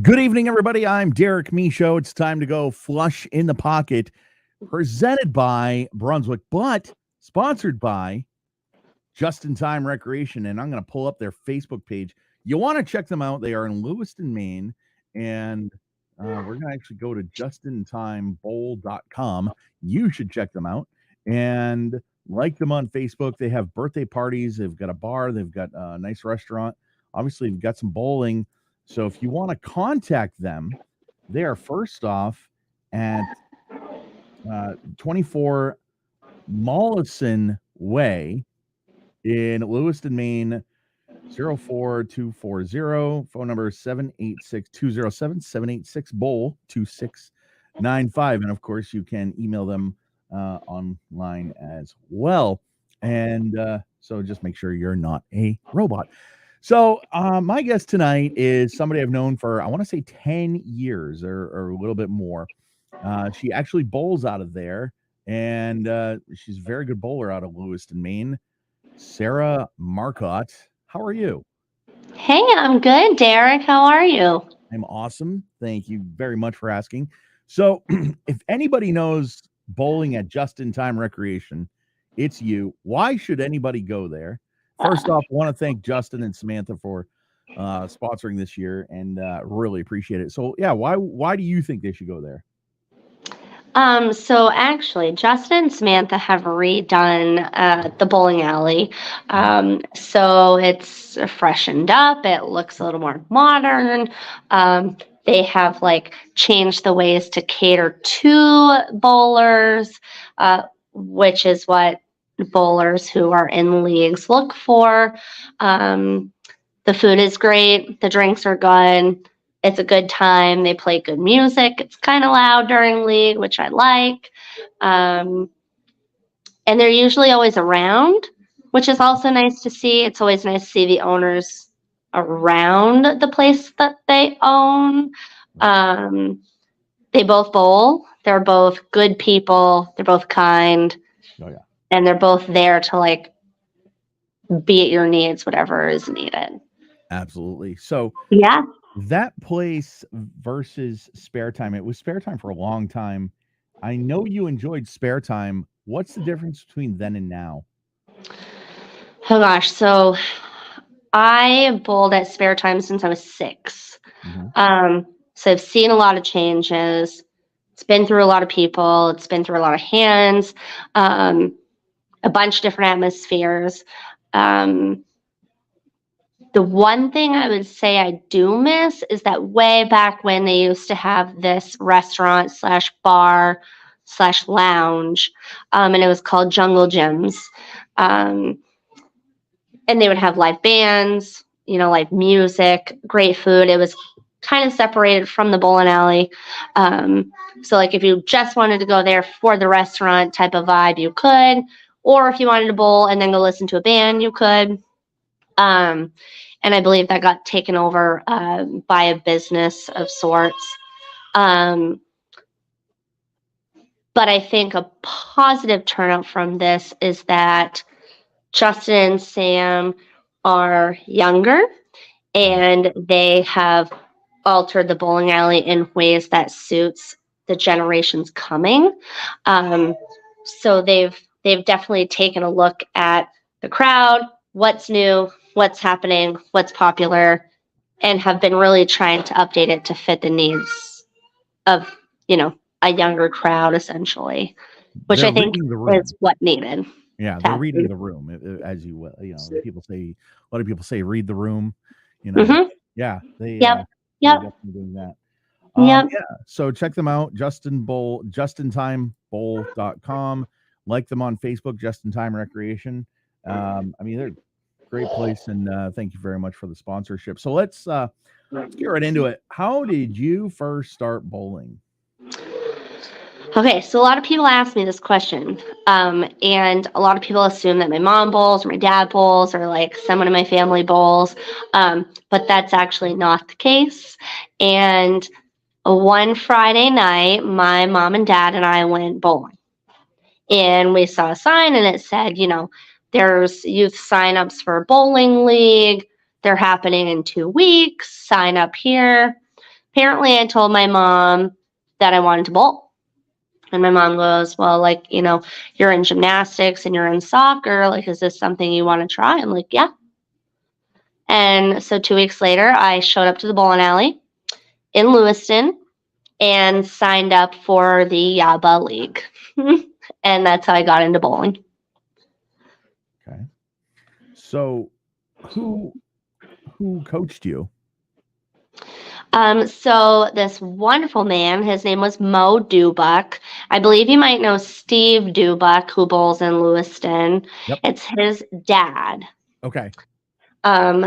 Good evening, everybody. I'm Derek Michaud. It's time to go flush in the pocket, presented by Brunswick, but sponsored by Just in Time Recreation. And I'm going to pull up their Facebook page. You want to check them out. They are in Lewiston, Maine. And we're going to actually go to justintimebowl.com. You should check them out and like them on Facebook. They have birthday parties. They've got a bar. They've got a nice restaurant. Obviously, they've got some bowling. So if you want to contact them, they are first off at 24 Mollison Way in Lewiston, Maine, 04240. Phone number 786-207-786 2695. And of course, you can email them online as well. And so just make sure you're not a robot. So my guest tonight is somebody I've known for, I want to say 10 years or a little bit more. She actually bowls out of there, and she's a very good bowler out of Lewiston, Maine. Sarah Marcotte. How are you? Hey, I'm good, Derek. How are you? I'm awesome. Thank you very much for asking. So if anybody knows bowling at Just in Time Recreation, it's you. Why should anybody go there? First off, I want to thank Justin and Samantha for sponsoring this year, and really appreciate it. So, yeah, why do you think they should go there? So actually, Justin and Samantha have redone the bowling alley. So it's freshened up. It looks a little more modern. They have changed the ways to cater to bowlers, which is what bowlers who are in leagues look for. The food is great. The drinks are good. It's a good time. They play good music. It's kind of loud during league, which I like. And they're usually always around, which is also nice to see. It's always nice to see the owners around the place that they own. They both bowl. They're both good people. They're both kind. Oh, yeah. And they're both there to be at your needs, whatever is needed. Absolutely. So, yeah. That place versus Spare Time, it was Spare Time for a long time. I know you enjoyed Spare Time. What's the difference between then and now? Oh, gosh. So I bowled at Spare Time since I was 6. Mm-hmm. So I've seen a lot of changes. It's been through a lot of people. It's been through a lot of hands, a bunch of different atmospheres. The one thing I would say I do miss is that way back when they used to have this restaurant / bar / lounge, and it was called Jungle Gyms. And they would have live bands, live music, great food. It was kind of separated from the bowling alley. So if you just wanted to go there for the restaurant type of vibe, you could. Or if you wanted to bowl and then go listen to a band, you could. And I believe that got taken over by a business of sorts. But I think a positive turnout from this is that Justin and Sam are younger, and they have altered the bowling alley in ways that suits the generations coming. So they've definitely taken a look at the crowd, what's new, what's happening, what's popular, and have been really trying to update it to fit the needs of, a younger crowd, essentially, which I think is what needed. Yeah, they're reading the room, as you will. People say, a lot of people say, read the room. Mm-hmm. Yeah, they're definitely doing that. Yeah. So check them out, justintimebowl.com. Like them on Facebook, Just in Time Recreation. They're great place, and thank you very much for the sponsorship. So let's get right into it. How did you first start bowling? Okay, so a lot of people ask me this question, and a lot of people assume that my mom bowls or my dad bowls or someone in my family bowls, but that's actually not the case. And one Friday night, my mom and dad and I went bowling, and we saw a sign, and it said, there's youth signups for a bowling league. they're happening in 2 weeks. Sign up here. Apparently, I told my mom that I wanted to bowl. And my mom goes, well, like, you're in gymnastics and you're in soccer. Like, is this something you want to try? I'm like, yeah. And so 2 weeks later, I showed up to the bowling alley in Lewiston and signed up for the Yaba League. And that's how I got into bowling. Okay. So who coached you? So this wonderful man, his name was Mo Dubuck. I believe you might know Steve Dubuck, who bowls in Lewiston. Yep. It's his dad. Okay.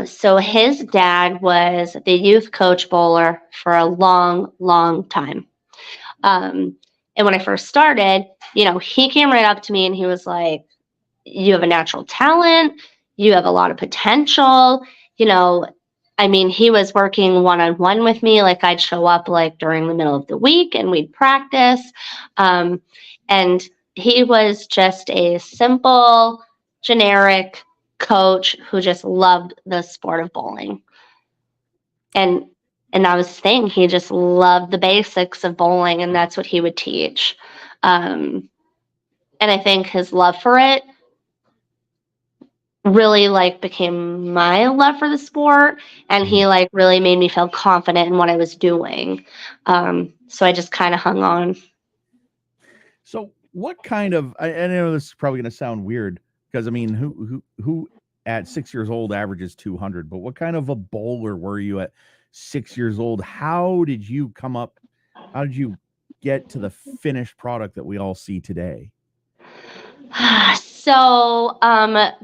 So his dad was the youth coach bowler for a long, long time. And when I first started, he came right up to me and he was like, you have a natural talent, you have a lot of potential. He was working one-on-one with me. Like, I'd show up like during the middle of the week and we'd practice. And he was just a simple, generic coach who just loved the sport of bowling. And that was the thing. He just loved the basics of bowling, and that's what he would teach. And I think his love for it really became my love for the sport, and he really made me feel confident in what I was doing. So I just kind of hung on. So what kind of, I know this is probably going to sound weird because who at 6 years old averages 200, but what kind of a bowler were you at 6 years old? How did you get to the finished product that we all see today? So,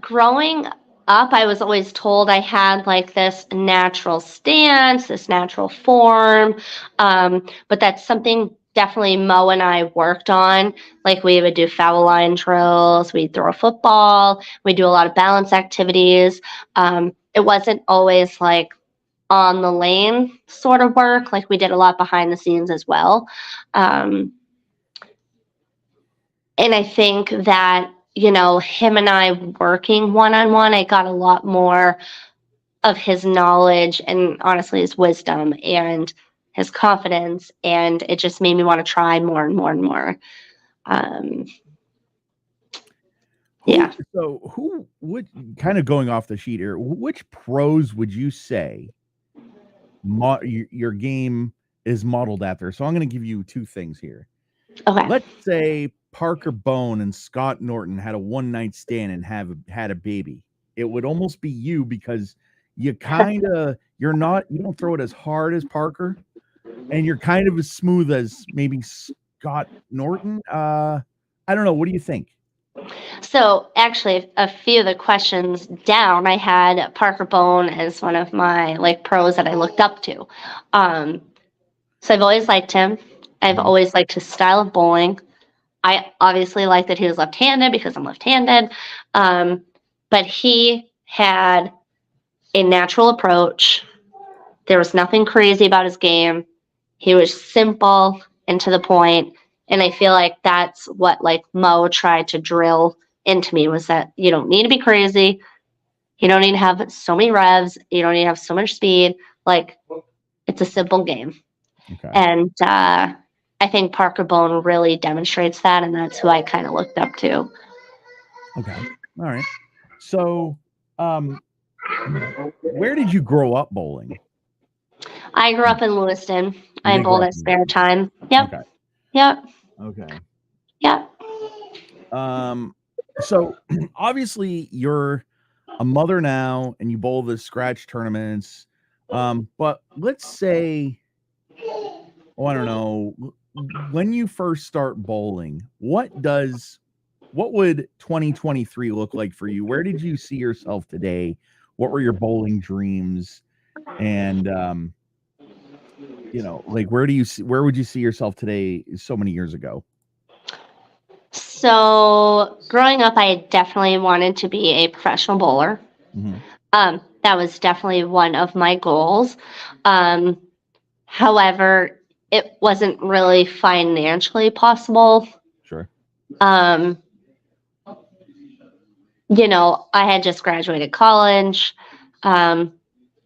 growing up, I was always told I had this natural stance, this natural form. But that's something definitely Mo and I worked on. Like, we would do foul line drills, we'd throw a football, we'd do a lot of balance activities. It wasn't always on the lane sort of work. Like, we did a lot behind the scenes as well. And I think that, him and I working one-on-one, I got a lot more of his knowledge and honestly his wisdom and his confidence. And it just made me want to try more and more and more. Yeah. So who would, kind of going off the sheet here, which pros would you say your game is modeled after? So I'm going to give you two things here. Okay. Let's say Parker Bone and Scott Norton had a one-night stand and had a baby. It would almost be you, because you don't throw it as hard as Parker, and you're kind of as smooth as maybe Scott Norton. I don't know. What do you think? So actually, a few of the questions down, I had Parker Bone as one of my pros that I looked up to. So I've always liked him. I've always liked his style of bowling. I obviously like that he was left-handed because I'm left-handed. But he had a natural approach. There was nothing crazy about his game. He was simple and to the point. And I feel like that's what Mo tried to drill into me, was that you don't need to be crazy. You don't need to have so many revs. You don't need to have so much speed. It's a simple game. Okay. And I think Parker Bone really demonstrates that, and that's who I kind of looked up to. Okay. All right. So, where did you grow up bowling? I grew up in Lewiston. I bowled at spare time. Yep. Okay. Yep. Okay. Yep. So obviously you're a mother now and you bowl the scratch tournaments. But let's say, I don't know, when you first start bowling, what would 2023 look like for you? Where did you see yourself today? What were your bowling dreams? And where would you see yourself today so many years ago? So growing up, I definitely wanted to be a professional bowler. Mm-hmm. That was definitely one of my goals. However, it wasn't really financially possible. Sure. I had just graduated college.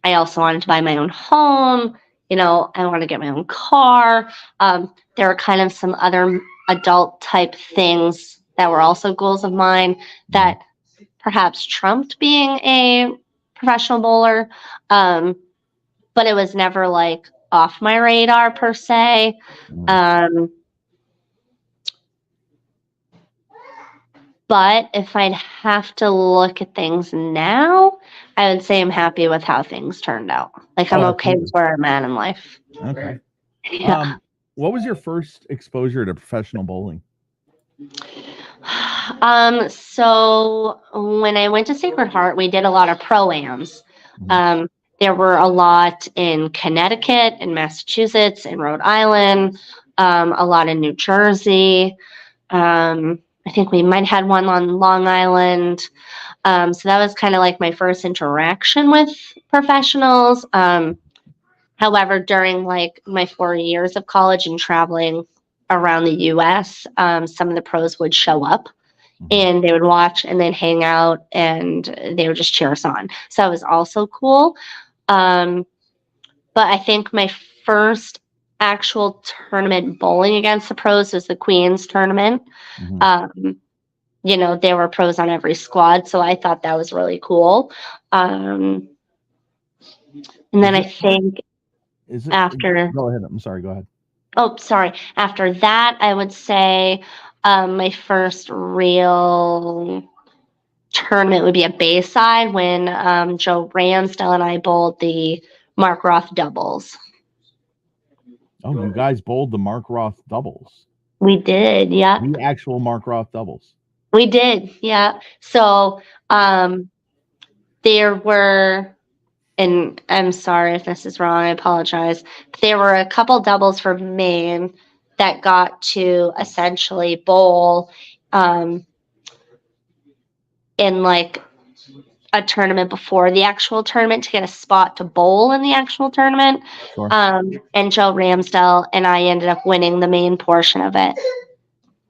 I also wanted to buy my own home. I want to get my own car. There were kind of some other adult type things that were also goals of mine that perhaps trumped being a professional bowler. But it was never like off my radar per se. But if I'd have to look at things now, I would say I'm happy with how things turned out. Like, I'm Oh, okay with absolutely. where I'm at in life. Okay. Yeah. What was your first exposure to professional bowling? So when I went to Sacred Heart, we did a lot of pro-ams. Mhm. There were a lot in Connecticut, in Massachusetts, in Rhode Island, a lot in New Jersey. I think we might have had one on Long Island. So that was kind of like my first interaction with professionals. However, during like my 4 years of college and traveling around the US, some of the pros would show up and they would watch and then hang out and they would just cheer us on. So that was also cool. But I think my first actual tournament bowling against the pros was the Queen's tournament. Mhm. There were pros on every squad, so I thought that was really cool. And then Is I it hard? think Is it after, Go ahead, I'm sorry, go ahead. oh, sorry, after that, I would say my first real tournament would be a Bayside when Joe Ramsdell and I bowled the Mark Roth doubles. Oh, you guys bowled the Mark Roth doubles. We did, yeah. The actual Mark Roth doubles. We did, yeah. So there were, and I'm sorry if this is wrong, I apologize. There were a couple doubles for Maine that got to essentially bowl in like a tournament before the actual tournament to get a spot to bowl in the actual tournament. Sure. And Joe Ramsdell and I ended up winning the main portion of it.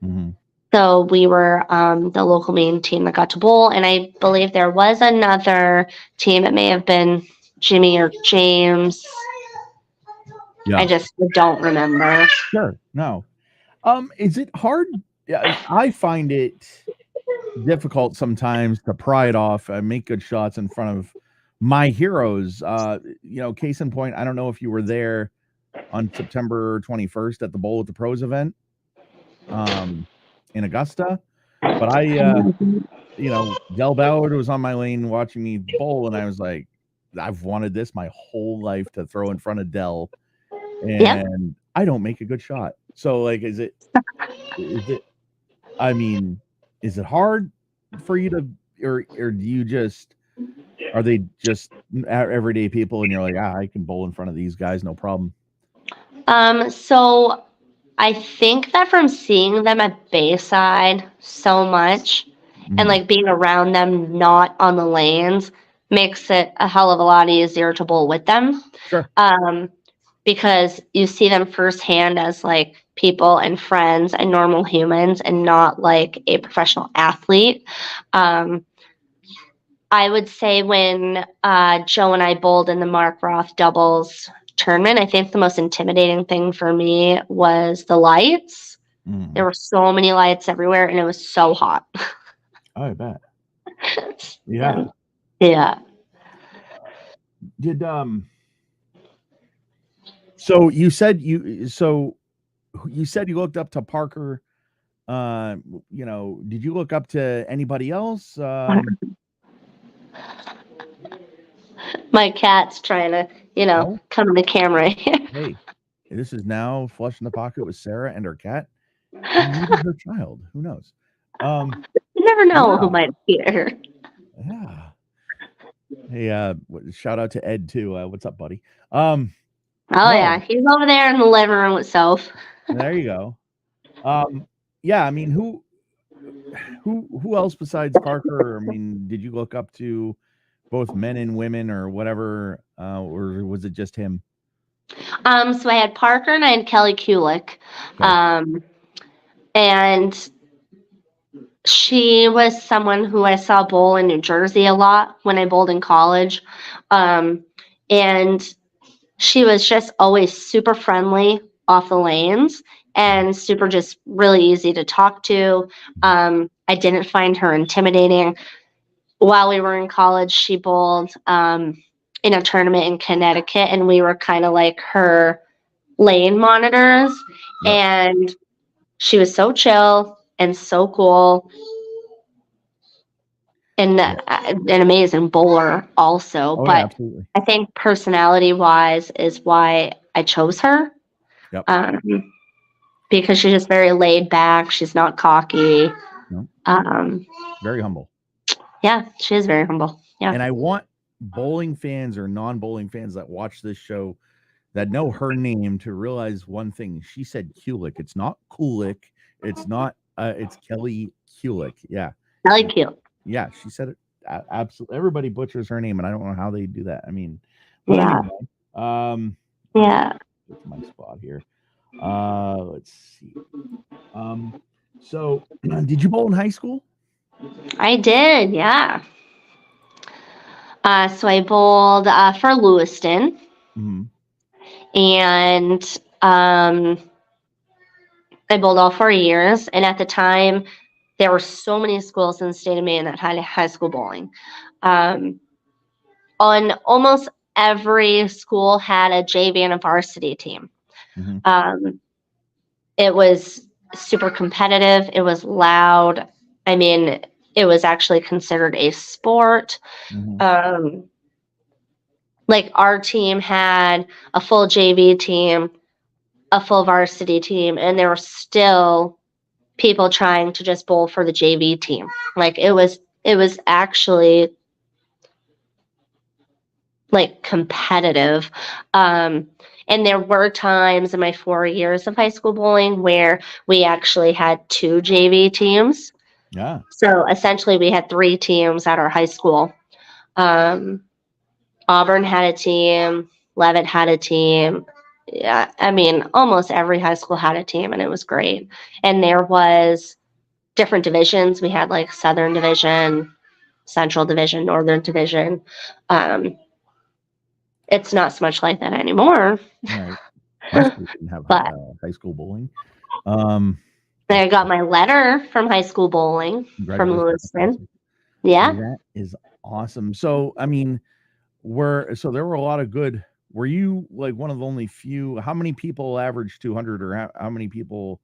Mm-hmm. So we were the local Maine team that got to bowl, and I believe there was another team. It may have been Jimmy or James. Yeah. I just don't remember. Sure. No. Is it hard? Yeah, I find it difficult sometimes to pry it off and make good shots in front of my heroes. Case in point, I don't know if you were there on September 21st at the Bowl with the Pros event in Augusta, but Del Ballard was on my lane watching me bowl, and I was like, I've wanted this my whole life to throw in front of Del, and I don't make a good shot. So, like, is it? I mean, is it hard for you to, or do you just, are they just everyday people, and you're like, I can bowl in front of these guys, no problem? So I think that from seeing them at Bayside so much and like being around them not on the lanes makes it a hell of a lot easier to bowl with them. Sure. Because you see them firsthand as like people and friends and normal humans and not like a professional athlete. I would say when Joe and I bowled in the Mark Roth doubles tournament, I think the most intimidating thing for me was the lights. There were so many lights everywhere and it was so hot. Oh, I bet. Yeah. Yeah. Did so you said you looked up to Parker. Did you look up to anybody else? My cat's trying to, come in the camera here. Hey, this is now Flush in the Pocket with Sarah and her cat. And maybe her child. Who knows? You never know who might hear. Yeah. Hey, shout out to Ed too. What's up, buddy? Yeah, he's over there in the living room itself. There you go. Yeah, I mean, who else besides Parker? I mean, did you look up to both men and women or whatever, or was it just him? So I had Parker and I had Kelly Kulik. And she was someone who I saw bowl in New Jersey a lot when I bowled in college. And And she was just always super friendly off the lanes and super just really easy to talk to. I didn't find her intimidating. While we were in college, she bowled in a tournament in Connecticut, and we were kind of like her lane monitors. Yep. And she was so chill and so cool, and an amazing bowler also. Oh, yeah, But absolutely. I think personality wise is why I chose her. Yep. Because she's just very laid back. She's not cocky. No. Um, Very humble. yeah, she is very humble. Yeah. And I want bowling fans or non-bowling fans that watch this show that know her name to realize one thing. She said Kulik. It's not Kulik. It's not. It's Kelly Kulik. Yeah. Kelly Kulik. Yeah, she said it. Absolutely. Everybody butchers her name, and I don't know how they do that. I mean, but Yeah. anyway. Yeah. Get to my spot here. Let's see. So did you bowl in high school? I did, yeah. So I bowled for Lewiston. Mm-hmm. And I bowled all 4 years. And at the time, there were so many schools in the state of Maine that had high school bowling. On almost every school had a JV and a varsity team. Mm-hmm. It was super competitive. It was loud. I mean, it was actually considered a sport. Mm-hmm. Like our team had a full JV team, a full varsity team, and there were still people trying to just bowl for the JV team. Like it was actually like competitive. And there were times in my 4 years of high school bowling where we actually had 2 JV teams. Yeah. So essentially we had 3 teams at our high school. Auburn had a team, Leavitt had a team. Yeah, I mean, almost every high school had a team, and it was great. And there was different divisions. We had like Southern Division, Central Division, Northern Division. It's not so much like that anymore. Right. My school didn't have But high school bowling. I got my letter from high school bowling from Lewiston. Yeah. That is awesome. So, I mean, there were a lot of good. Were you like one of the only few? How many people average 200, or how many people,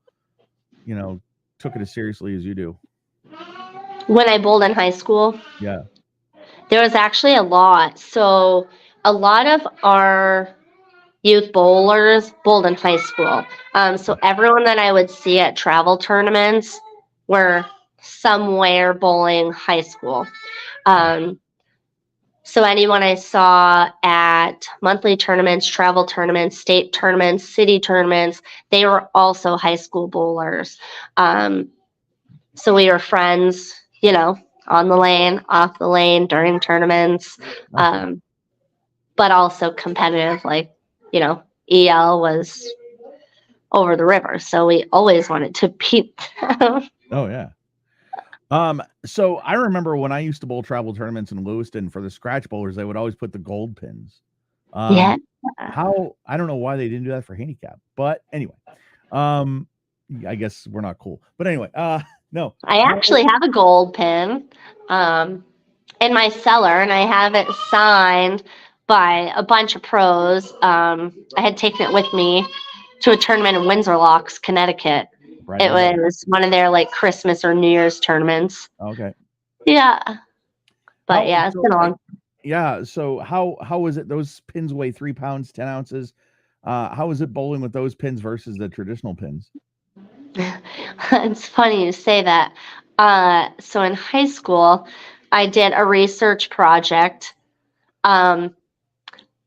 took it as seriously as you do? When I bowled in high school, Yeah. there was actually a lot. So a lot of our youth bowlers bowled in high school. So everyone that I would see at travel tournaments were somewhere bowling high school. So anyone I saw at monthly tournaments, travel tournaments, state tournaments, city tournaments, they were also high school bowlers. So we were friends, on the lane, off the lane, during tournaments, but also competitive. Like, EL was over the river, so we always wanted to beat them. Oh, yeah. So I remember when I used to bowl travel tournaments in Lewiston for the scratch bowlers, they would always put the gold pins. Yeah. I don't know why they didn't do that for handicap, but anyway, I guess we're not cool. But anyway, no. I actually have a gold pin in my cellar, and I have it signed by a bunch of pros. I had taken it with me to a tournament in Windsor Locks, Connecticut. Right. It was one of their like Christmas or New Year's tournaments. Okay. Yeah. But it's been long. Yeah. So how was it? Those pins weigh 3 pounds, 10 ounces. How is it bowling with those pins versus the traditional pins? It's funny you say that. So in high school, I did a research project on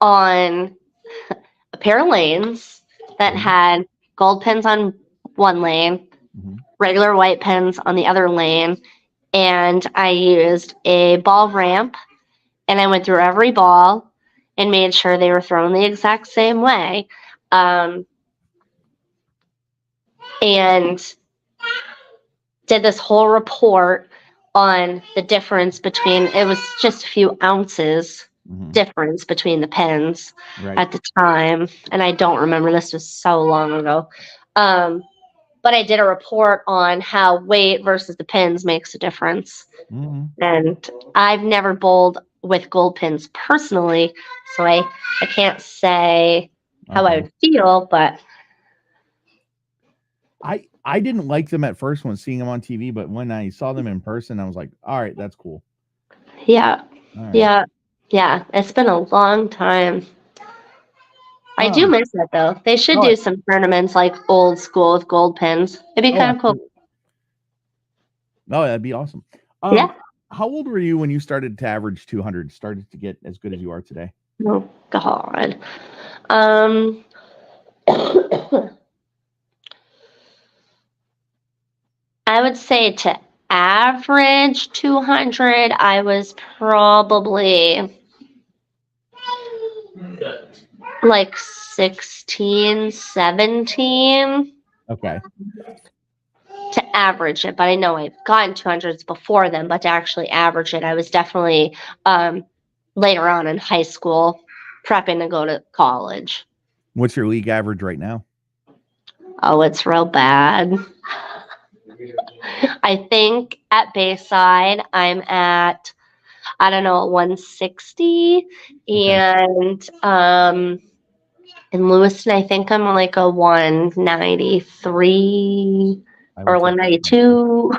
a pair of lanes that had gold pins on one lane, regular white pins on the other lane, and I used a ball ramp, and I went through every ball and made sure they were thrown the exact same way. And did this whole report on the difference between, it was just a few ounces difference between the pins at the time. And I don't remember, this was so long ago. But I did a report on how weight versus the pins makes a difference. And I've never bowled with gold pins personally, so I can't say how I would feel, but I didn't like them at first when seeing them on TV, but when I saw them in person, I was like, all right, that's cool. Yeah. Right. Yeah. It's been a long time. I do miss it though. They should do some tournaments like old school with gold pins. It'd be kind of cool. Oh, that'd be awesome. Yeah. How old were you when you started to average 200, started to get as good as you are today? Oh, God. I would say to average 200, I was probably like 16, 17. Okay. To average it, but I know I've gotten 200s before then, but to actually average it, I was definitely later on in high school, prepping to go to college. What's your league average right now? Oh, it's real bad. I think at Bayside, I'm at, I don't know, 160. Okay. And in Lewiston, I think I'm like a 193 or 192.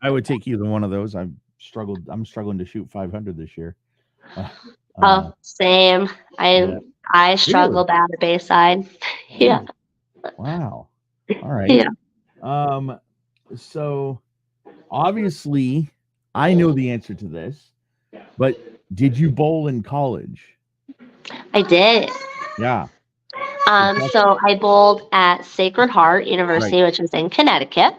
I would take either one of those. I'm struggling to shoot 500 this year. Same. I struggle bad at Bayside. Yeah. Wow. All right. Yeah. So obviously I know the answer to this, but did you bowl in college? I did. Yeah. So I bowled at Sacred Heart University, which is in Connecticut.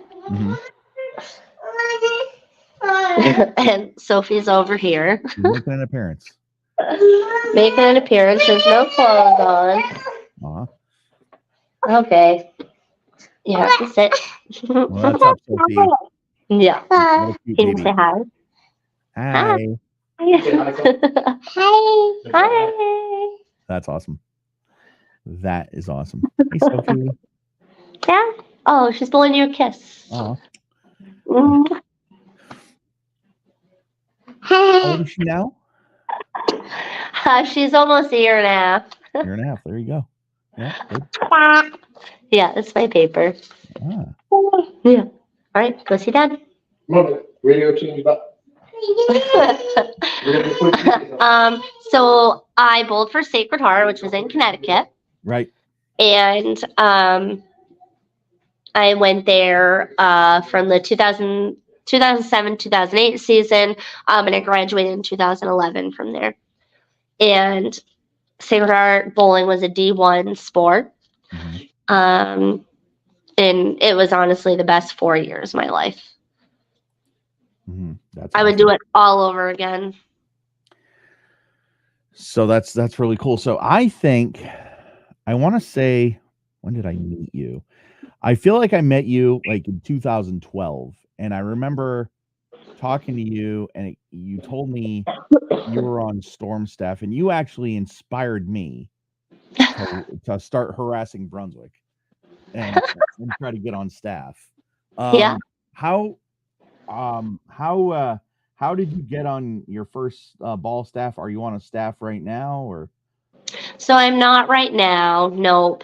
And Sophie's over here. She's making an appearance. Making an appearance. There's no clothes on. Okay. You have to sit. Well, that's up, Sophie. Yeah. Can you say hi? Hi. Hi. Hi. That's awesome. That is awesome. Hey, Sophie. Yeah. Oh, she's blowing you a kiss. How old is she now? She's almost a year and a half. Year and a half. There you go. Yeah. Good. Yeah, that's my paper. Yeah. All right, go see Dad. Radio change back. So I bowled for Sacred Heart, which was in Connecticut. Right. And I went there from the 2007, 2008 season, and I graduated in 2011 from there. And Sacred Heart bowling was a D1 sport. And it was honestly the best 4 years of my life. I would do it all over again. So that's really cool. So I think, I want to say, when did I meet you? I feel like I met you like in 2012, and I remember talking to you, and you told me you were on Storm staff, and you actually inspired me to start harassing Brunswick and try to get on staff. Yeah. How did you get on your first ball staff? Are you on a staff right now, or? So I'm not right now. Nope.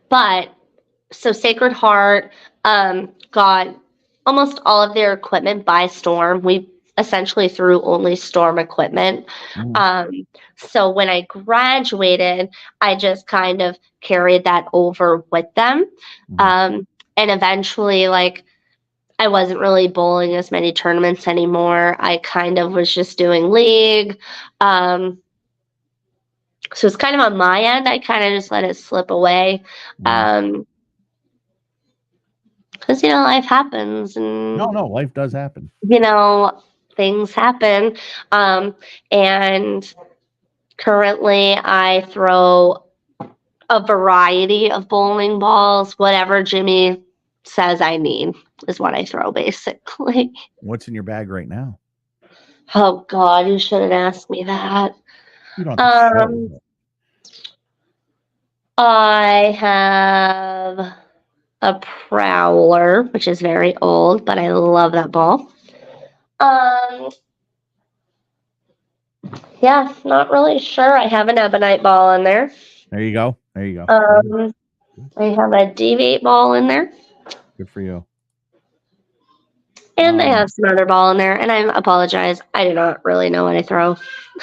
But so Sacred Heart got almost all of their equipment by Storm. We essentially threw only Storm equipment. So when I graduated, I just kind of carried that over with them. And eventually, like, I wasn't really bowling as many tournaments anymore. I kind of was just doing league. So it's kind of on my end. I kind of just let it slip away. Because, life happens. And, no, life does happen. Things happen. And currently I throw a variety of bowling balls. Whatever Jimmy says I need is what I throw, basically. What's in your bag right now? Oh God, you shouldn't ask me that. You don't have to show Um, it. I have a Prowler, which is very old, but I love that ball. Yeah, not really sure. I have an ebonite ball in there. There you go. There you go. I have a deviate ball in there. Good for you. And I have some other ball in there. And I apologize. I do not really know what I throw.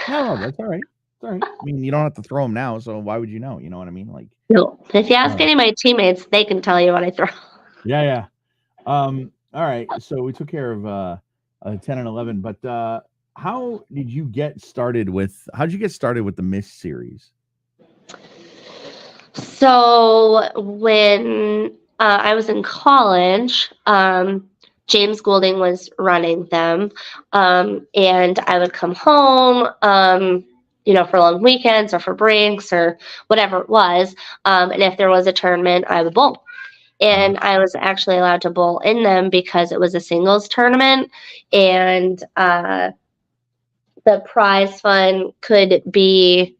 No, that's all right. It's all right. I mean, you don't have to throw them now, so why would you know? You know what I mean? Like, No. If you ask any of my teammates, they can tell you what I throw. yeah. All right. So we took care of 10 and 11, but how did you get started with the Miss series? So when I was in college, James Goulding was running them, and I would come home, for long weekends or for breaks or whatever it was. And if there was a tournament, I would bowl. And I was actually allowed to bowl in them because it was a singles tournament, and the prize fund could be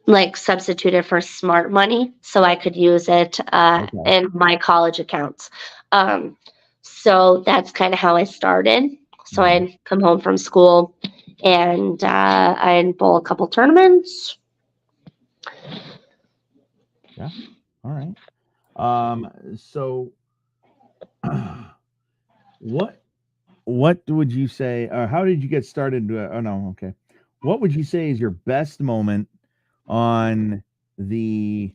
like substituted for smart money, so I could use it in my college accounts. So that's kind of how I started. So I'd come home from school and I'd bowl a couple tournaments. Yeah. All right. So what would you say, or how did you get started? Okay. What would you say is your best moment on your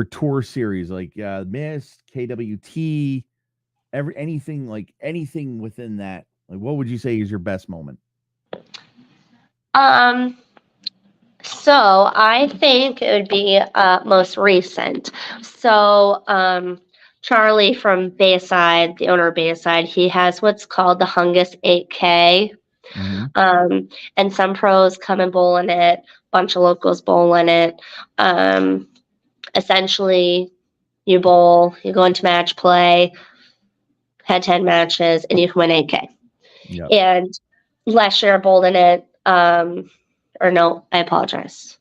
tour series, like Miss, KWT, anything within that? Like, what would you say is your best moment? So I think it would be most recent. So Charlie from Bayside, the owner of Bayside, he has what's called the Hungus 8K. And some pros come and bowl in it, a bunch of locals bowl in it. Essentially, you bowl, you go into match play, had 10 matches, and you can win 8K. Yep. And last year I bowled in it, or no, I apologize.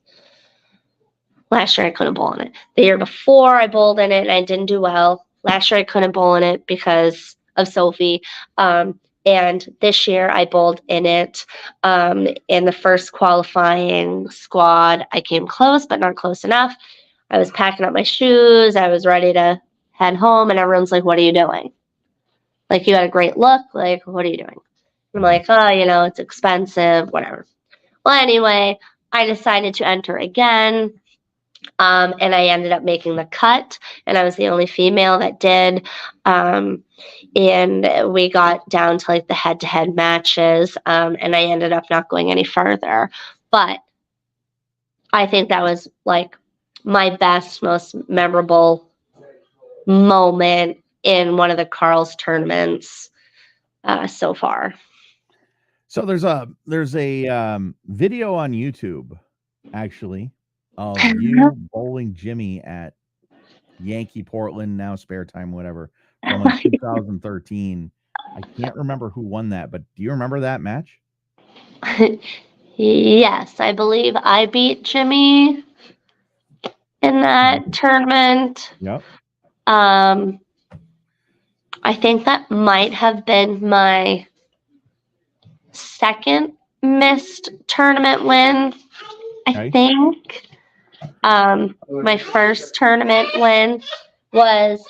Last year I couldn't bowl in it. The year before I bowled in it and I didn't do well. Last year I couldn't bowl in it because of Sophie. And this year I bowled in it. In the first qualifying squad, I came close, but not close enough. I was packing up my shoes. I was ready to head home, and everyone's like, "What are you doing? Like, you had a great look. Like, what are you doing?" I'm like, "Oh, it's expensive, whatever." Well, anyway, I decided to enter again. And I ended up making the cut, and I was the only female that did. And we got down to like the head-to-head matches, and I ended up not going any further. But I think that was like my best, most memorable moment in one of the Carl's tournaments so far. So there's a video on YouTube, actually, of you bowling Jimmy at Yankee Portland, now Spare Time, whatever, from like 2013. I can't remember who won that, but do you remember that match? Yes, I believe I beat Jimmy in that tournament. Yep. I think that might have been my second missed tournament win. I think. My first tournament win was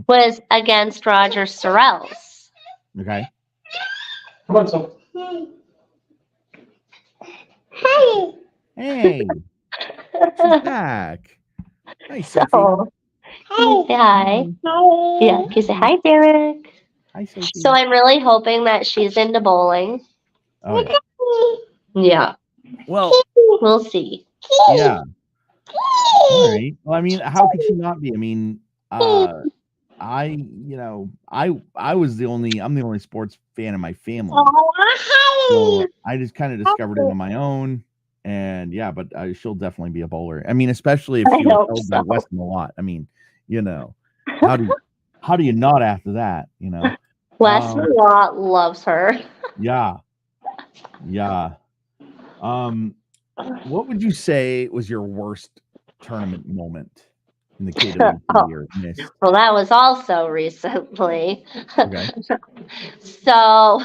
was against Roger Sorrells. Okay. Come on, son. Hey. She's back. Hi, Sophie. Hi. Yeah, can you say hi, Derek? Hi, Sophie. So I'm really hoping that she's into bowling. Oh, yeah. Yeah. Well, we'll see. Yeah. All right. Well, I mean, how could she not be? I mean, I'm the only sports fan in my family. So I just kind of discovered it on my own. And yeah, but she'll definitely be a bowler. I mean, especially if she was held by Weston a lot. I mean, how do how do you not after that? You know. Wes loves her. Yeah. Yeah. What would you say was your worst tournament moment in the KWT or missed? Well, that was also recently. Okay. So,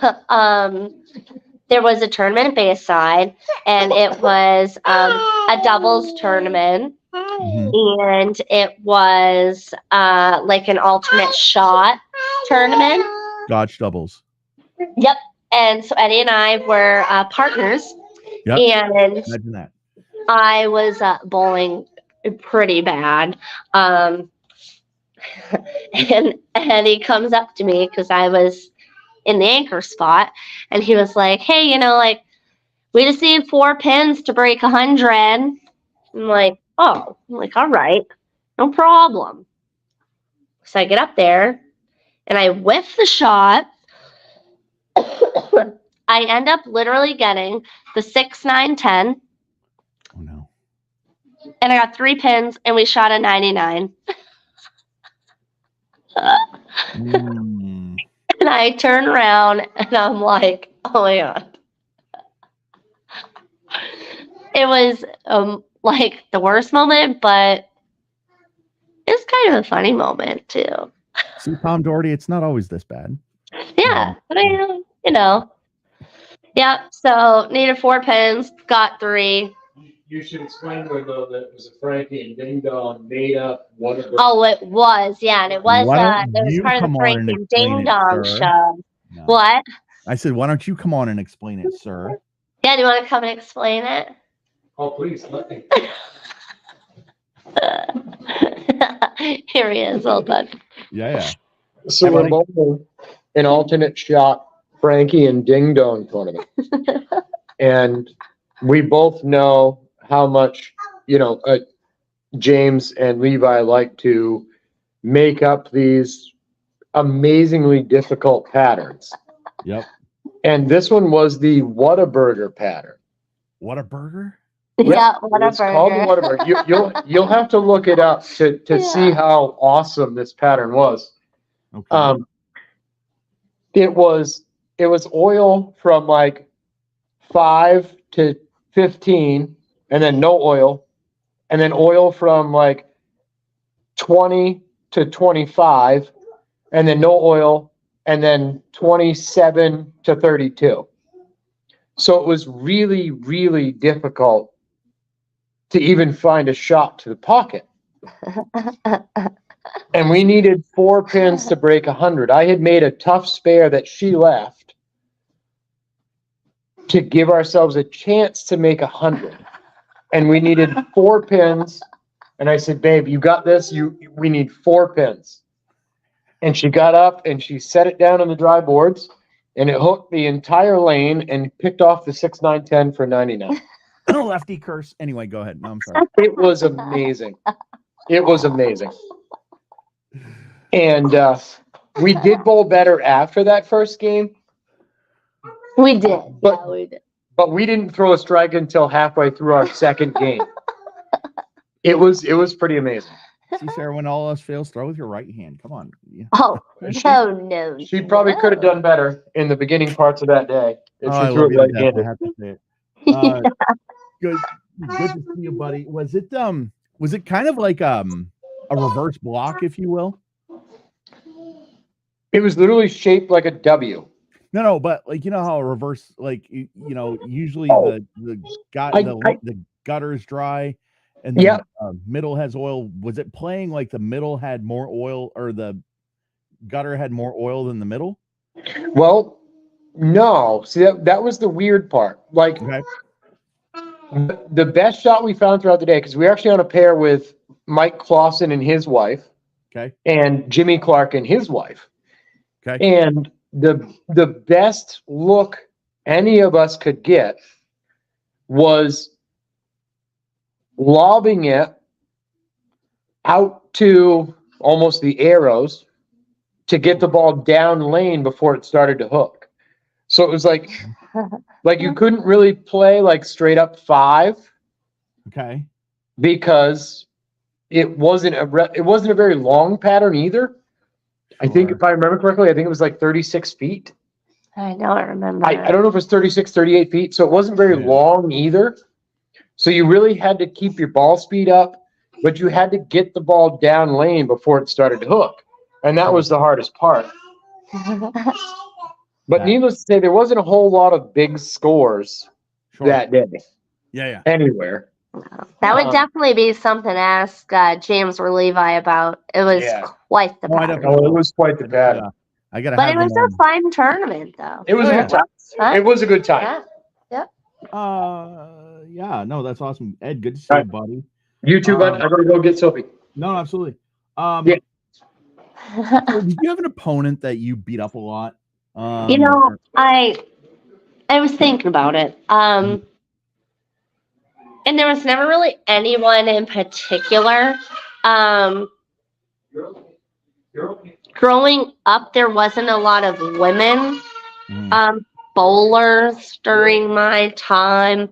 there was a tournament at Bayside, and it was a doubles tournament, and it was like an alternate shot tournament. Gotch doubles. Yep. And so Eddie and I were partners. Yep. And imagine that. I was bowling pretty bad. And Eddie comes up to me because I was in the anchor spot, and he was like, "Hey, you know, like, we just need 4 pins to break 100." I'm like, "Oh," I'm like, "All right, no problem." So I get up there and I whiff the shot. I end up literally getting the 6, 9, 10. Oh no. And I got 3 pins, and we shot a 99. And I turn around and I'm like, oh my God. It was like the worst moment, but it's kind of a funny moment too. See, Tom Doherty, it's not always this bad. Yeah, but you know. Yeah, so needed 4 pins, got 3. You should explain to her, though, that it was a Frankie and Ding Dong made up Whataburger. Oh, it was, yeah, and it was Why don't it was you part of come the on and Frank and explain Ding it, Dong sir? show. No. What? I said, why don't you come on and explain it, sir? Yeah, do you want to come and explain it? Oh, please, let me. Here he is, well done. Yeah. So we're bowling an alternate shot Frankie and Ding Dong tournament. And we both know how much, James and Levi like to make up these amazingly difficult patterns. Yep. And this one was the Whataburger pattern. Whataburger? Yeah, Whataburger. It's called the Whataburger. You'll have to look it up to see how awesome this pattern was. Okay. It was oil from like 5 to 15, and then no oil, and then oil from like 20 to 25, and then no oil, and then 27 to 32. So it was really, really difficult to even find a shot to the pocket. And we needed 4 pins to break 100. I had made a tough spare that she left to give ourselves a chance to make 100. And we needed 4 pins. And I said, babe, you got this. We need 4 pins. And she got up and she set it down on the dry boards, and it hooked the entire lane and picked off the 6, 9, 10 for 99. Lefty curse. Anyway, go ahead. No, I'm sorry. It was amazing. It was amazing. And we did bowl better after that first game. We did. But, yeah, we did. But we didn't throw a strike until halfway through our second game. It was pretty amazing. See, Sarah, when all else fails, throw with your right hand. Come on. Yeah. Oh, no. She probably could have done better in the beginning parts of that day if I she threw love it you to death. I right-handed. have to say it. Good to see you, buddy. Was it kind of like a reverse block, if you will? It was literally shaped like a W. No, but like, you know how a reverse, like, usually the gutter's dry and the middle has oil. Was it playing like the middle had more oil, or the gutter had more oil than the middle? Well, no. See, that was the weird part. Like, the best shot we found throughout the day, because we were actually on a pair with Mike Clausen and his wife, and Jimmy Clark and his wife. And the best look any of us could get was lobbing it out to almost the arrows to get the ball down lane before it started to hook. So it was like you couldn't really play like straight up 5. Okay. Because it wasn't a very long pattern either. I think Sure. if I remember correctly, I think it was like 36 feet. I don't remember. I don't know if it's 36, 38 feet. So it wasn't very Yeah. long either. So you really had to keep your ball speed up, but you had to get the ball down lane before it started to hook. And that was the hardest part. But Yeah. needless to say, there wasn't a whole lot of big scores Sure. that day Yeah. anywhere. That would definitely be something to ask James or Levi about. It was Yeah. quite the Oh, I pattern. definitely Oh, it was quite the pattern. I gotta But have it was them a fun tournament, though. It was Oh, a yeah. good time. Huh? It was a good time. Yeah. on. Yeah, no, that's awesome. Ed, good to see you, buddy. You too, bud. I gotta go get Sophie. No, absolutely. Yeah. So did you have an opponent that you beat up a lot? You know, I was thinking about it. And there was never really anyone in particular. Growing up, there wasn't a lot of women bowlers during my time.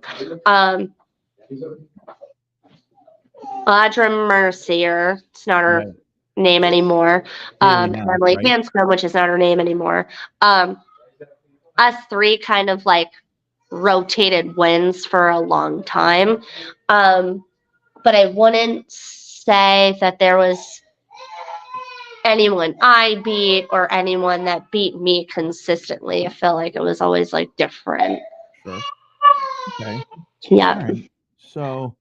Audra Mercier, it's not her name anymore. Emily right? Hanscom, which is not her name anymore. Us three kind of like rotated wins for a long time. But I wouldn't say that there was anyone I beat or anyone that beat me consistently. I felt like it was always like different. Sure. Okay. Yeah. All right. So,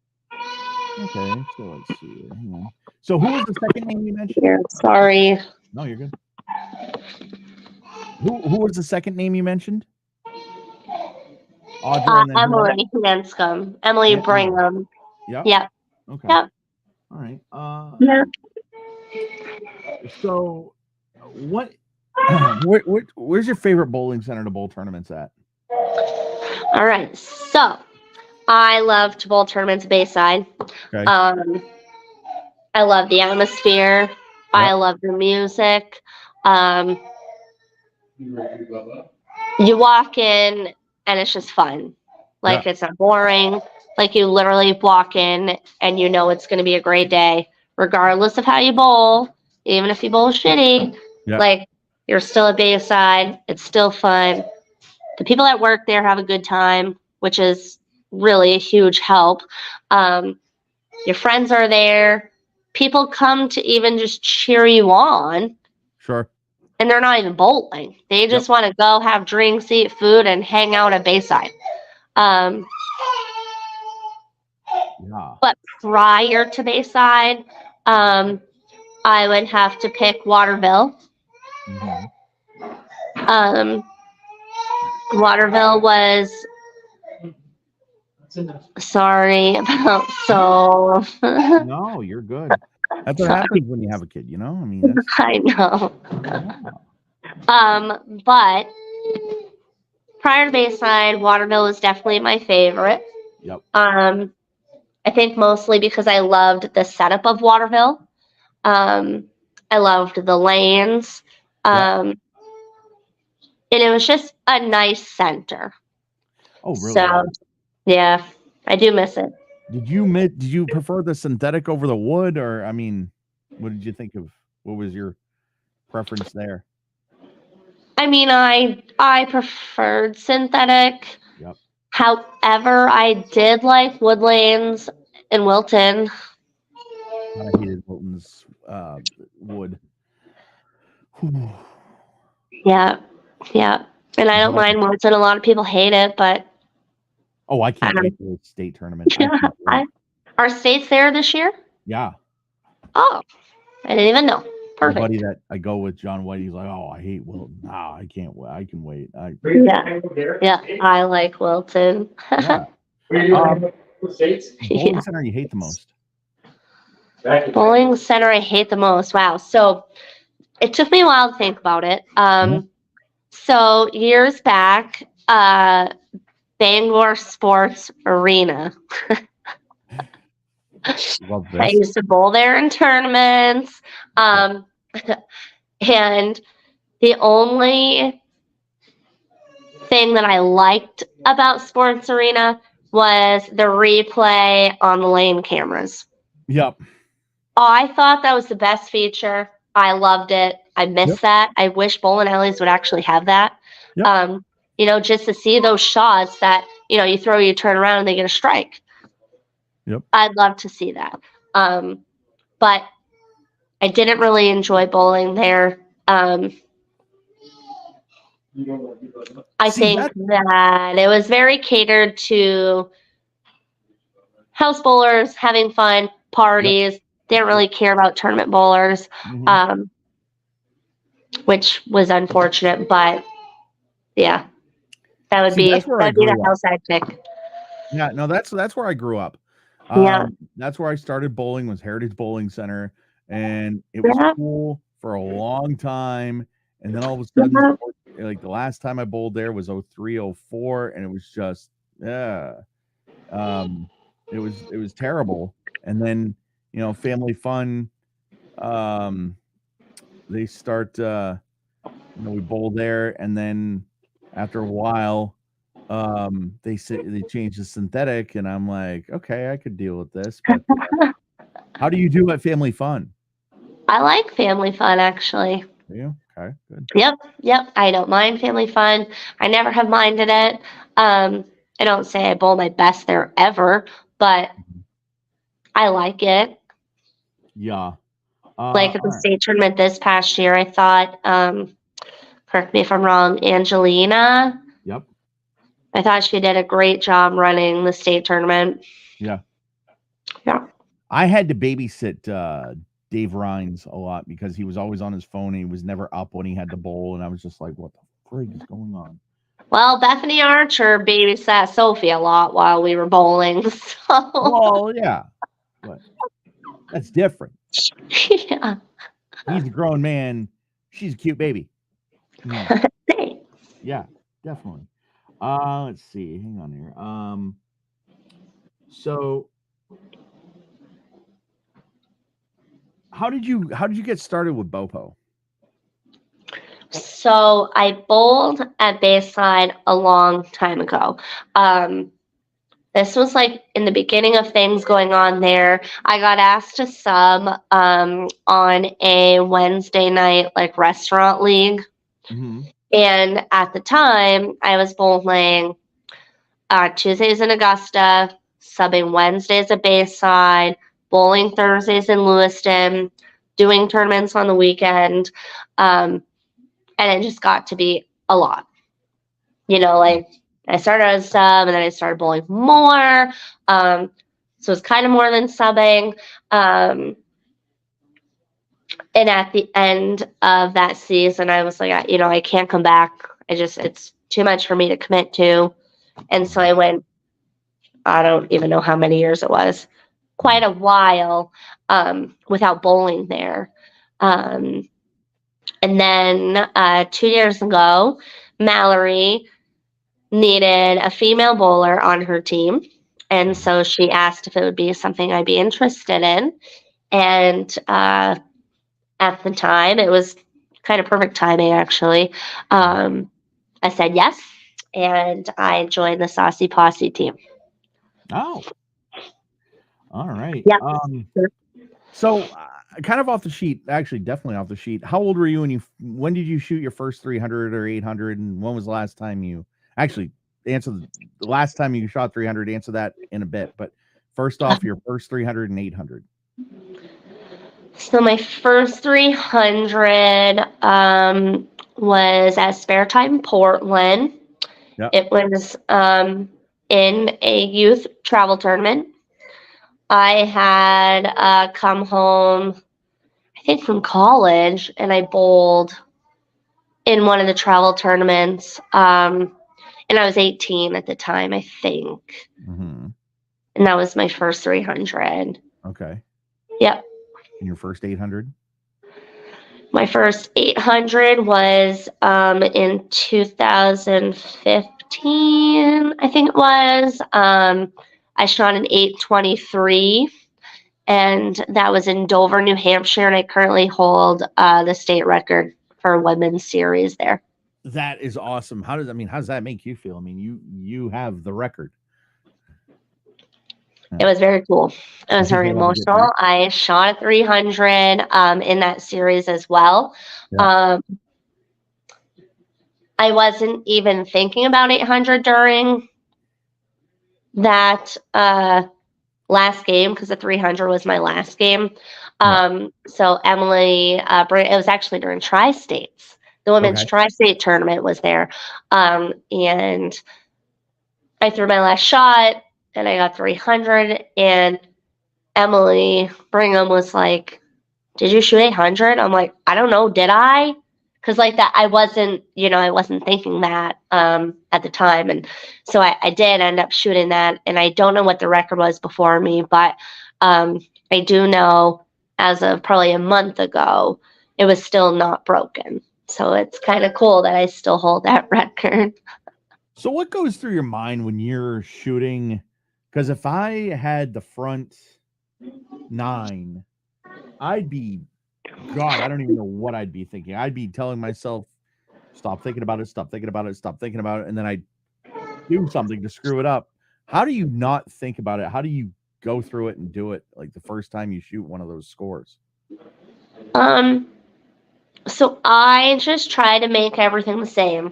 okay. So let's see here. Hang on. So who was the second name you mentioned? Yeah, sorry. No, you're good. Who was the second name you mentioned? Audra and then who else? Emily Hanscom. Emily Yeah. Brigham. Yep. Yeah. Okay. Yep. All right. Yeah. So what where's your favorite bowling center to bowl tournaments at? All right. So I love to bowl tournaments Bayside. Okay. I love the atmosphere. I love the music. You walk in and it's just fun. Like it's not boring. Like you literally walk in and you know it's going to be a great day, regardless of how you bowl. Even if you bowl shitty, like you're still at Bayside. It's still fun. The people that work there have a good time, which is really a huge help. Your friends are there. People come to even just cheer you on. Sure. And they're not even bowling. They just want to go have drinks, eat food, and hang out at Bayside. But prior to Bayside, I would have to pick Waterville. Waterville was sorry about so. No, you're good. That's what happens when you have a kid, you know? I mean, that's... I know. But prior to Bayside, Waterville was definitely my favorite. Yep. I think mostly because I loved the setup of Waterville. I loved the lanes. And it was just a nice center. Oh, really? So, yeah, I do miss it. Did you prefer the synthetic over the wood, or I mean, what did you think of? What was your preference there? I mean, I preferred synthetic. Yep. However, I did like wood lanes in Wilton. I hated Wilton's wood. Yeah. And I don't mind Wilton. A lot of people hate it, but oh, I can't wait for the state tournament. Are states there this year? Yeah. Oh, I didn't even know. Perfect. My buddy that I go with, John White, he's like, "Oh, I hate Wilton. Nah, I can't wait. I can wait." Yeah, I like Wilton. Bowling center you hate the most? Bowling center I hate the most. Wow. So it took me a while to think about it. So years back, Bangor Sports Arena. I used to bowl there in tournaments. And the only thing that I liked about Sports Arena was the replay on the lane cameras. Yep. I thought that was the best feature. I loved it. I miss Yep. that. I wish bowling alleys would actually have that. Yep. You know, just to see those shots that, you know, you throw, you turn around and they get a strike. Yep. I'd love to see that. But I didn't really enjoy bowling there. I See, think that it was very catered to house bowlers having fun, parties. Didn't really care about tournament bowlers, Mhm. which was unfortunate. But yeah, that'd See, that's be where I the grew up. house I'd pick. Yeah, no, that's where I grew up. Yeah, That's where I started bowling, was Heritage Bowling Center, and it was yeah, cool for a long time. And then all of a sudden, yeah. like the last time I bowled there was 03, 04, and it was just um, it was terrible. And then Family Fun, they start we bowl there, and then after a while they changed the synthetic, and I'm like, okay, I could deal with this. But how do you do at Family Fun? I like family fun actually. Yeah, okay, good. Yep. I don't mind family fun. I never have minded it. I don't say I bowl my best there ever, but I like it. Yeah. Like at All the right. state tournament this past year, I thought, correct me if I'm wrong, Angelina. Yep. I thought she did a great job running the state tournament. Yeah. Yeah. I had to babysit Dave Rhines a lot because he was always on his phone and he was never up when he had to bowl, and I was just like, what the frig is going on? Well, Bethany Archer babysat Sophie a lot while we were bowling. So, Well, yeah, but that's different. yeah. He's a grown man. She's a cute baby. Thanks. Yeah, definitely. Let's see. Hang on here. So how did you get started with Bopo? So I bowled at Bayside a long time ago. This was like in the beginning of things going on there. I got asked to sub on a Wednesday night like restaurant league. Mm-hmm. And at the time, I was bowling Tuesdays in Augusta, subbing Wednesdays at Bayside, bowling Thursdays in Lewiston, doing tournaments on the weekend. And it just got to be a lot. You know, like I started as a sub and then I started bowling more. So it's kind of more than subbing. And at the end of that season, I was like, I can't come back. It's too much for me to commit to. And so I went, I don't even know how many years it was, quite a while without bowling there. And then 2 years ago, Mallory needed a female bowler on her team. And so she asked if it would be something I'd be interested in. And at the time, it was kind of perfect timing, actually. I said yes, and I joined the Saucy Posse team. Oh, all right. Yep. So kind of off the sheet, actually, definitely off the sheet. How old were you when did you shoot your first 300 or 800, and when was the last time you actually answer the last time you shot 300? Answer that in a bit, but first off, your first 300 and 800. So my first 300 was at Spare Time Portland. Yep. It was in a youth travel tournament. I had come home, I think, from college, and I bowled in one of the travel tournaments. And I was 18 at the time, I think. Mm-hmm. And that was my first 300. Okay. Yep. And your first 800? My first 800 was in 2015, I think it was. I shot an 823, and that was in Dover, New Hampshire, and I currently hold the state record for women's series there. That is awesome. How does that make you feel? I mean, you have the record. It was very cool. It was think very you'll have a good emotional. I shot a 300 in that series as well. Yeah. I wasn't even thinking about 800 during that last game because the 300 was my last game. So Emily, it was actually during Tri-States. The women's Okay. Tri-State tournament was there. And I threw my last shot and I got 300. And Emily Brigham was like, "Did you shoot 800?" I'm like, "I don't know. Did I?" Because like that, I wasn't thinking that at the time. And so I did end up shooting that. And I don't know what the record was before me, but I do know as of probably a month ago, it was still not broken. So it's kind of cool that I still hold that record. So what goes through your mind when you're shooting? Because if I had the front 9, I'd be, God, I don't even know what I'd be thinking. I'd be telling myself, stop thinking about it, stop thinking about it, stop thinking about it. And then I'd do something to screw it up. How do you not think about it? How do you go through it and do it like the first time you shoot one of those scores? So I just try to make everything the same.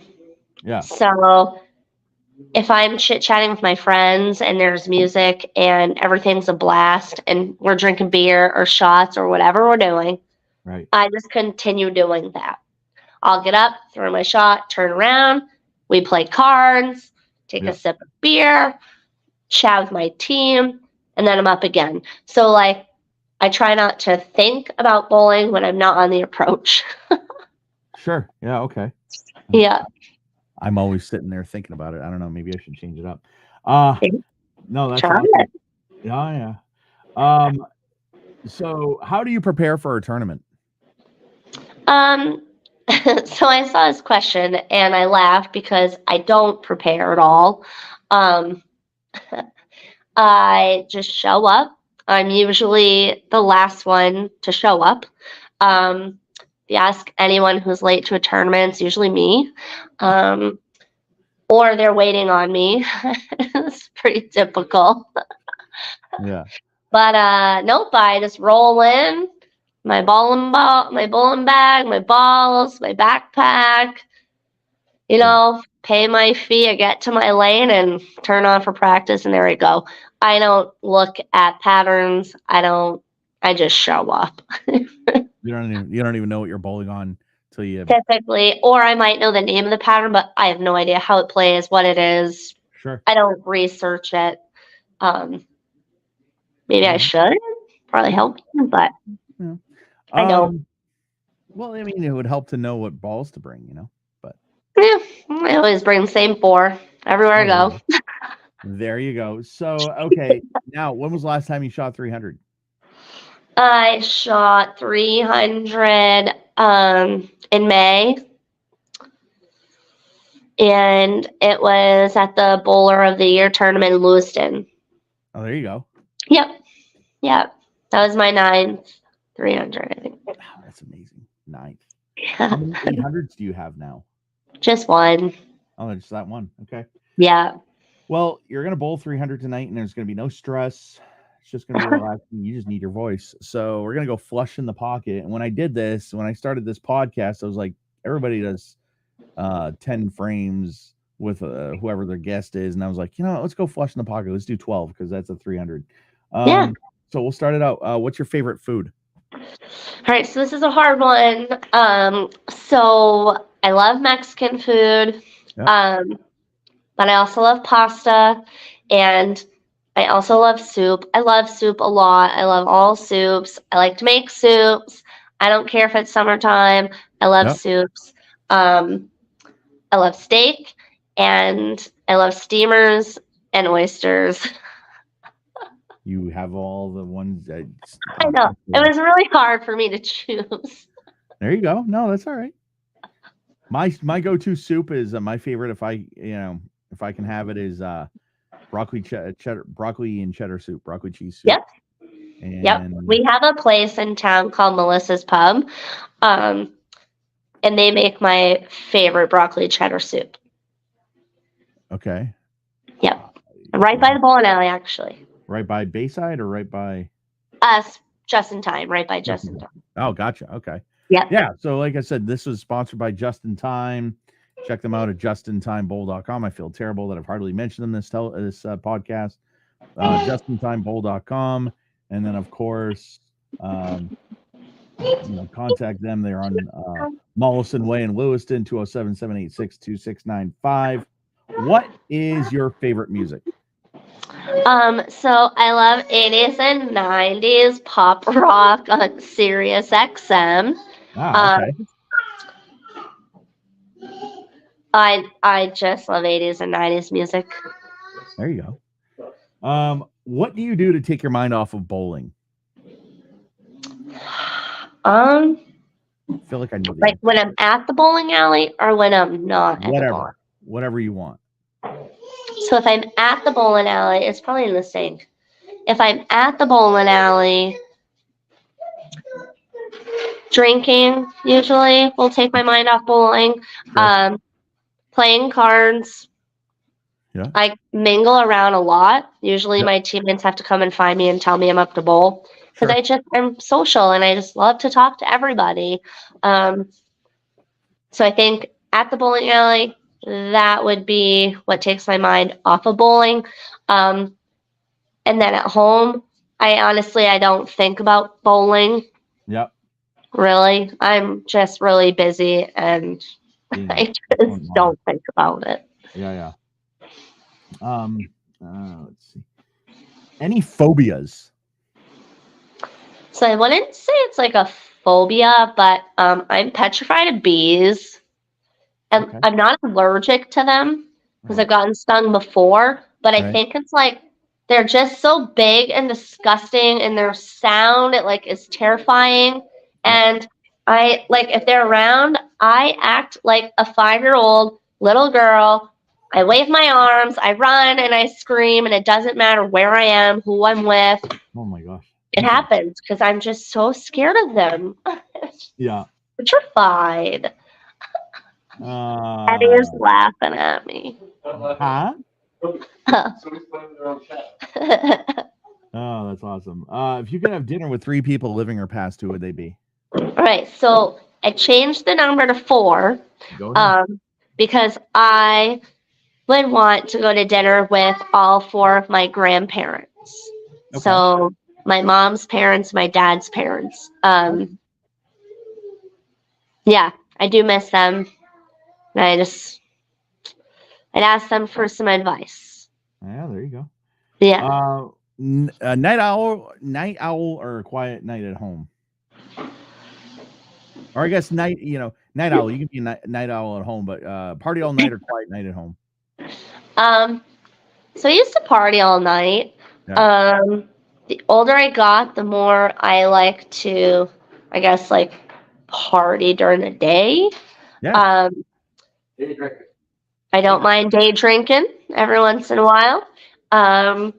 Yeah. So if I'm chit chatting with my friends and there's music and everything's a blast and we're drinking beer or shots or whatever we're doing, Right. I just continue doing that. I'll get up, throw my shot, turn around, we play cards, take a sip of beer, chat with my team, and then I'm up again. So like I try not to think about bowling when I'm not on the approach. Sure. Yeah. Okay. Yeah. I'm always sitting there thinking about it. I don't know. Maybe I should change it up. No, that's Try awesome. it. Yeah. Yeah. So how do you prepare for a tournament? So I saw this question and I laughed because I don't prepare at all. Um, I just show up. I'm usually the last one to show up. If you ask anyone who's late to a tournament, it's usually me. Or they're waiting on me. It's pretty typical. Yeah. But nope, I just roll in my bowling bag, my balls, my backpack, pay my fee, I get to my lane and turn on for practice and there we go. I don't look at patterns. I just show up. You don't even know what you're bowling on till you. Typically, or I might know the name of the pattern, but I have no idea how it plays, what it is. Sure. I don't research it. Maybe I should. Probably help, but Yeah. I don't. Well, I mean, it would help to know what balls to bring, but Yeah, I always bring the same 4 everywhere I go. There you go. So, okay. Now, when was the last time you shot 300? I shot 300 in May, and it was at the Bowler of the Year tournament in Lewiston. Oh, there you go. Yep. That was my 9th 300, I think. Wow, that's amazing. 9th. How many 800s do you have now? Just one. Oh, just that one. Okay. Yeah. Well, you're going to bowl 300 tonight, and there's going to be no stress. It's just going to be relaxing. You just need your voice. So we're going to go flush in the pocket. And when I started this podcast, I was like, everybody does 10 frames with whoever their guest is. And I was like, let's go flush in the pocket. Let's do 12 because that's a 300. Yeah. So we'll start it out. What's your favorite food? All right. So this is a hard one. So I love Mexican food. Yeah. But I also love pasta and I also love soup. I love soup a lot. I love all soups. I like to make soups. I don't care if it's summertime. I love soups. I love steak and I love steamers and oysters. You have all the ones that I know. It was really hard for me to choose. There you go. No, that's all right. My go-to soup is my favorite. If I can have it is broccoli and cheddar soup, broccoli cheese soup. Yep. Yep. We have a place in town called Melissa's Pub, and they make my favorite broccoli cheddar soup. Okay. Yep. Right by the bowling alley, actually. Right by Bayside or right by Us, Just in Time, right by Just Just in in Time. Oh, gotcha. Okay. Yep. Yeah. So, like I said, this was sponsored by Just in Time. Check them out at justintimebowl.com. I feel terrible that I've hardly mentioned them this podcast. justintimebowl.com. And then, of course, contact them. They're on Mollison Way in Lewiston, 207-786-2695. What is your favorite music? So I love 80s and 90s pop rock on Sirius XM. Okay. I just love 80s and 90s music. There you go. What do you do to take your mind off of bowling? I feel like I know the like answer. when I'm at the bowling alley or when I'm not at the bowling. Whatever you want. So if I'm at the bowling alley, it's probably in the sink. If I'm at the bowling alley, drinking usually will take my mind off bowling. Sure. Playing cards. Yeah. I mingle around a lot. Usually Yep. my teammates have to come and find me and tell me I'm up to bowl. Because Sure. I'm social and I just love to talk to everybody. So I think at the bowling alley, that would be what takes my mind off of bowling. And then at home, I don't think about bowling. Yep. Really. I'm just really busy and I just don't think about it. Yeah. Let's see. Any phobias? So I wouldn't say it's like a phobia, but I'm petrified of bees. And Okay. I'm not allergic to them because Right. I've gotten stung before, but I Right. think it's like they're just so big and disgusting and their sound is terrifying. And I if they're around, I act like a 5-year-old little girl. I wave my arms, I run and I scream, and it doesn't matter where I am, who I'm with. Oh my gosh. It happens because I'm just so scared of them. Yeah. Petrified. Eddie's laughing at me. Huh? Somebody's playing their own chat. Oh, that's awesome. If you could have dinner with 3 people living or past, who would they be? Right. So I changed the number to 4 Go ahead. because I would want to go to dinner with all 4 of my grandparents. Okay. So my mom's parents, my dad's parents. Yeah, I do miss them. And I'd ask them for some advice. Yeah, there you go. Yeah. Night owl, or a quiet night at home? Or I guess night owl. You can be a night owl at home, but party all night or quiet night at home? So I used to party all night. Yeah. The older I got, the more I like to, I guess, party during the day. Yeah. Day drinking. I don't mind day drinking every once in a while. But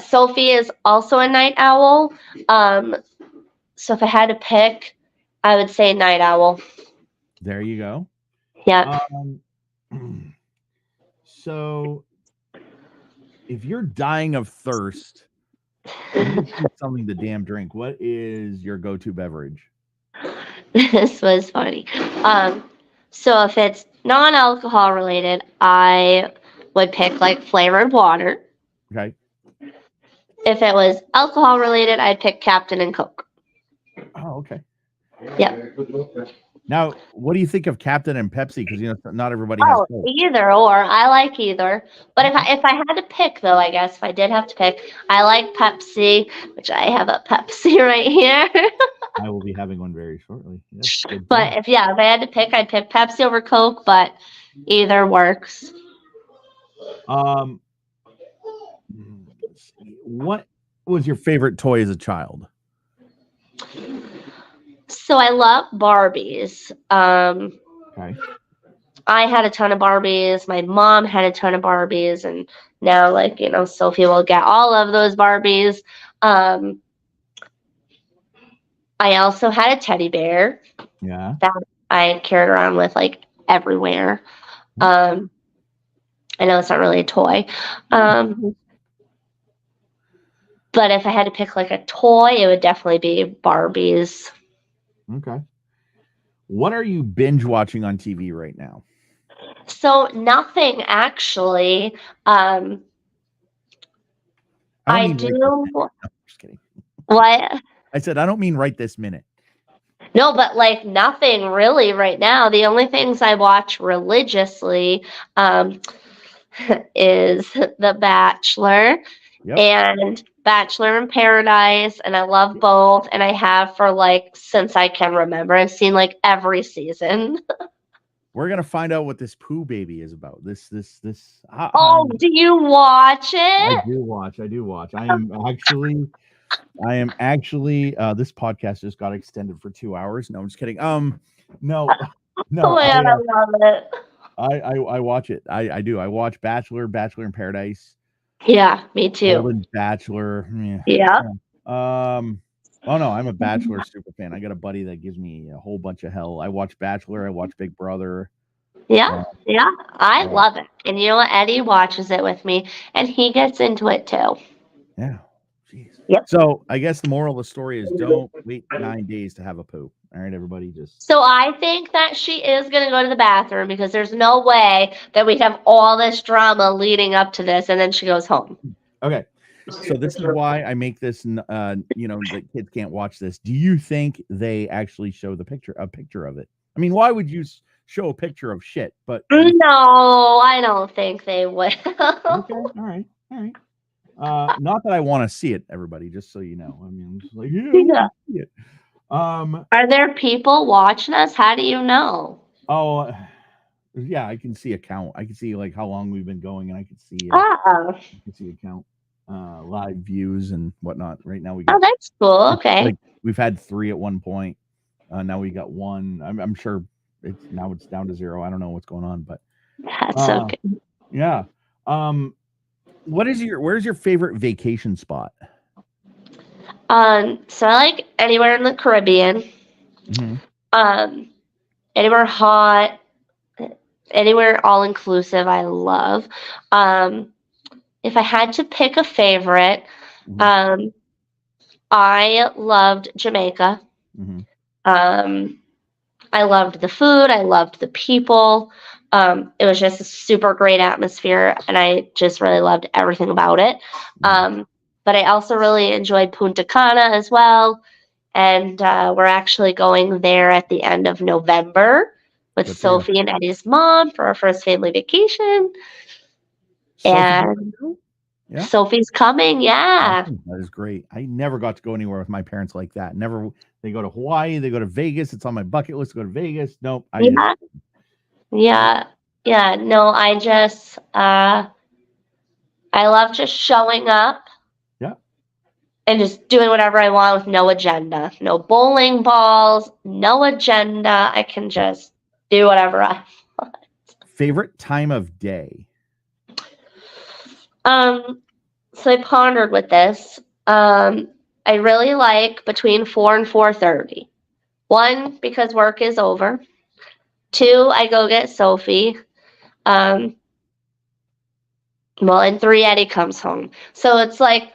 Sophie is also a night owl. So if I had to pick, I would say night owl. There you go. Yeah. So if you're dying of thirst, you need something to damn drink. What is your go-to beverage? This was funny. So if it's non-alcohol related, I would pick flavored water. Okay. If it was alcohol related, I'd pick Captain and Coke. Oh, okay. Yep. Now, what do you think of Captain and Pepsi? Because not everybody has Coke. Either or. I like either. But if I had to pick, though, I guess if I did have to pick, I like Pepsi, which I have a Pepsi right here. I will be having one very shortly. Yes, but if I had to pick, I'd pick Pepsi over Coke. But either works. What was your favorite toy as a child? So I love Barbies. Okay. I had a ton of Barbies. My mom had a ton of Barbies, and now Sophie will get all of those Barbies. I also had a teddy bear. Yeah. That I carried around with everywhere. I know it's not really a toy. But if I had to pick like a toy, it would definitely be Barbies. Okay. What are you binge watching on TV right now? So nothing actually. Um, I don't I mean right this minute. do No, just kidding. what? I said I don't mean right this minute. No, but like nothing really right now. The only things I watch religiously um, is The Bachelor Yep. and Bachelor in Paradise, and I love both, and I have for like since I can remember. I've seen like every season. We're gonna find out what this poo baby is about. This. Oh, do you watch I it? do watch. I am actually. This podcast just got extended for 2 hours. No, I'm just kidding. No, Oh no. my god, I love it. I watch it. I do. I watch Bachelor in Paradise, Yeah, me too. Golden Bachelor. Yeah. Oh no, I'm a Bachelor super fan. I got a buddy that gives me a whole bunch of hell. I watch Bachelor. I watch Big Brother. Yeah, yeah, I yeah. love it. And you know what? Eddie watches it with me, and he gets into it too. Yeah. Jeez. Yep. So I guess the moral of the story is don't wait 9 days to have a poo. All right, everybody, just So I think that she is going to go to the bathroom because there's no way that we'd have all this drama leading up to this, and then she goes home. okay. So this is why I make this. The kids can't watch this. Do you think they actually show a picture of it? I mean, why would you show a picture of shit? But No, I don't think they will. okay, all right. Not that I want to see it, everybody. Just so you know, I mean, I'm just like, yeah, I wanna see it. Are there people watching us? How do you know? Oh, yeah, I can see a count. I can see like how long we've been going, and I can see. Oh, I can see a count, live views and whatnot. Right now we oh, got. that's cool. Okay. Like we've had 3 at one point. Now we got 1. I'm sure it's down to 0. I don't know what's going on, but That's okay. yeah. Where's your favorite vacation spot? So I like anywhere in the Caribbean. Mm-hmm. Anywhere hot, anywhere all inclusive. I love. If I had to pick a favorite, Mhm. I loved Jamaica. Mm-hmm. I loved the food. I loved the people. It was just a super great atmosphere, and I just really loved everything about it. But I also really enjoyed Punta Cana as well, and we're actually going there at the end of November with Good for you. Sophie and Eddie's mom for our first family vacation. Sophie, And yeah. Sophie's coming, yeah. Awesome. That is great. I never got to go anywhere with my parents like that. Never. They go to Hawaii. They go to Vegas. It's on my bucket list to go to Vegas. Nope. Yeah. No, I just I love just showing up. Yeah. And just doing whatever I want with no agenda. No bowling balls, no agenda. I can just do whatever I want. Favorite time of day? So I pondered with this. I really like between 4 and 4:30. 1, because work is over. 2, I go get Sophie. And 3, Eddie comes home. So it's like,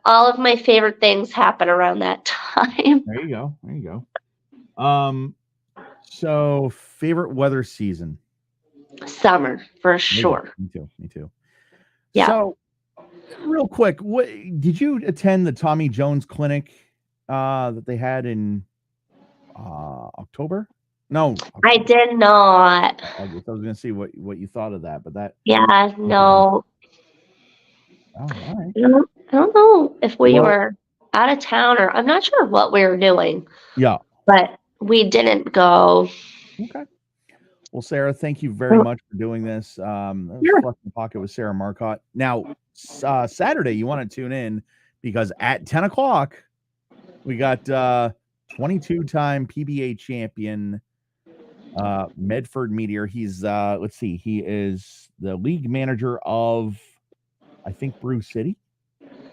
all of my favorite things happen around that time. There you go. So favorite weather season? Summer, for sure. Me too. Yeah. So real quick, what did you attend the Tommy Jones clinic that they had in October? No, I did not. I was gonna see what you thought of that, but that No. Oh, all right. I don't know if we were out of town or I'm not sure what we were doing. Yeah. But we didn't go. Okay. Well, Sarah, thank you very much for doing this. Flush in the Pocket with Sarah Marcotte. Now, Saturday, you want to tune in because at 10 o'clock, we got 22-time PBA champion Medford Meteor. He's he is the league manager of, I think, Brew City.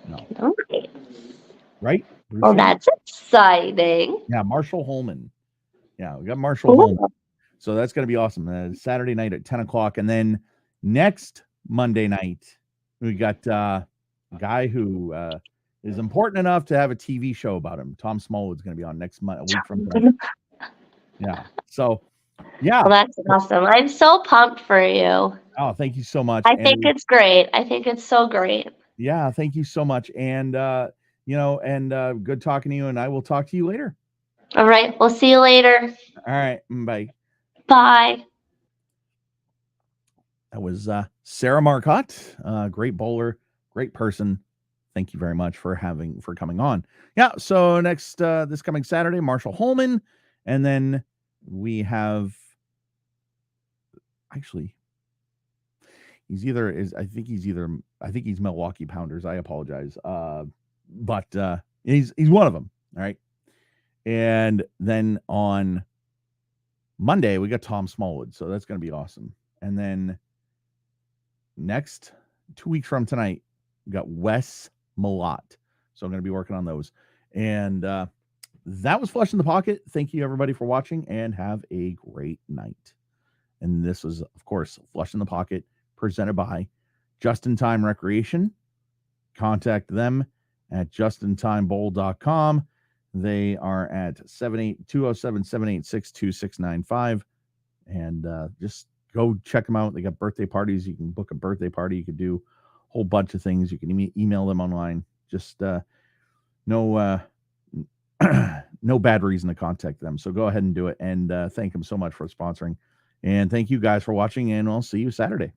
No. Okay. Right? Well, that's exciting. Yeah, Marshall Holman. Yeah, we got Marshall Holman. So that's going to be awesome. Saturday night at 10 o'clock. And then next Monday night, we got a guy who is important enough to have a TV show about him. Tom Smallwood's going to be on next month, a week from tonight. Yeah. So, yeah. Well, that's awesome. I'm so pumped for you. Oh, thank you so much. I think it's great. I think it's so great. Yeah, thank you so much. And good talking to you, and I will talk to you later. All right. We'll see you later. All right. Bye. Bye. That was Sarah Marcotte, great bowler, great person. Thank you very much for coming on. Yeah. So next this coming Saturday, Marshall Holman, and then we have actually I think he's Milwaukee Pounders. I apologize. But he's one of them. All right. And then on Monday we got Tom Smallwood, so that's going to be awesome. And then next 2 weeks from tonight, we got Wes Malott. So I'm going to be working on those. And that was Flush in the Pocket. Thank you everybody for watching, and have a great night. And this was, of course, Flush in the Pocket, presented by Just in Time Recreation. Contact them at justintimebowl.com. They are at 207-786-2695. And just go check them out. They got birthday parties. You can book a birthday party. You could do a whole bunch of things. You can email them online. Just no bad reason to contact them. So go ahead and do it. And thank them so much for sponsoring. And thank you guys for watching. And I'll see you Saturday.